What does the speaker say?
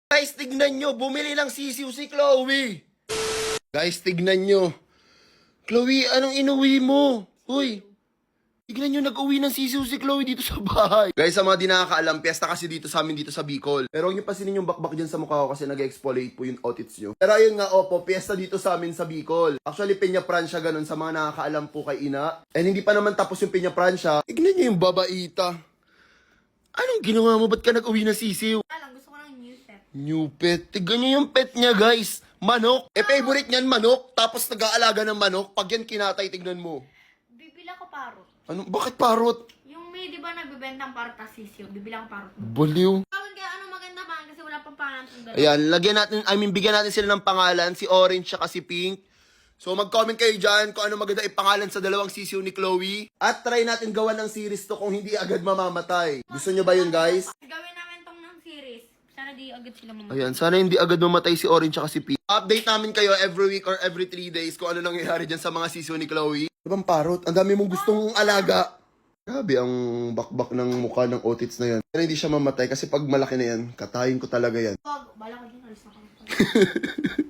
Guys, tignan nyo. Bumili ng sisiw si Chloe. Guys, tignan nyo. Chloe, anong inuwi mo? Uy. Tignan nyo, nag-uwi ng sisiw si Chloe dito sa bahay. Guys, sa mga di nakakaalam, piyesta kasi dito sa amin dito sa Bicol. Pero huwag nyo pasinin yung bakbak dyan sa mukha ko kasi nag-exfoliate po yung outfits nyo. Pero ayun nga, opo, piyesta dito sa amin sa Bicol. Actually, Peña Francia ganun sa mga nakakaalam po kay Ina. And hindi pa naman tapos yung Peña Francia. Tignan nyo yung babaita. Anong ginawa mo? Ba't ka nag-uwi ng sisiw? Alam, gusto ko ng new pet. New pet. Tignan nyo yung pet niya, guys. Manok. Favorite niyan, manok. Tapos nag-aalaga ng manok. Pag yan kinatay, tignan mo. Bibila ko parot. Ano? Bakit parot? Yung may, di ba, nagbibentang parot na sisiyo. Bibila ko parot. Baliw. Tawag kaya ano maganda ba? Kasi wala pang pangalan itong dalawa. Ayan, lagyan natin, bigyan natin sila ng pangalan, si Orange at si Pink. So mag-comment kayo dyan kung ano maganda ipangalan sa dalawang sisiw ni Chloe. At try natin gawan ng series to kung hindi agad mamamatay. Gusto nyo ba yun, guys? Gawin namin tong ng series. Sana di agad sila mamatay. Ayan, sana hindi agad mamatay si Orange at si Pink. Update namin kayo every week or every 3 days kung ano nangyayari dyan sa mga sisiw ni Chloe. Diba parot? Ang dami mong gustong alaga. Grabe ang bakbak ng mukha ng otits na yan. Pero hindi siya mamatay kasi pag malaki na yan, katayin ko talaga yan. Wag, bala ko dun, alis na kami.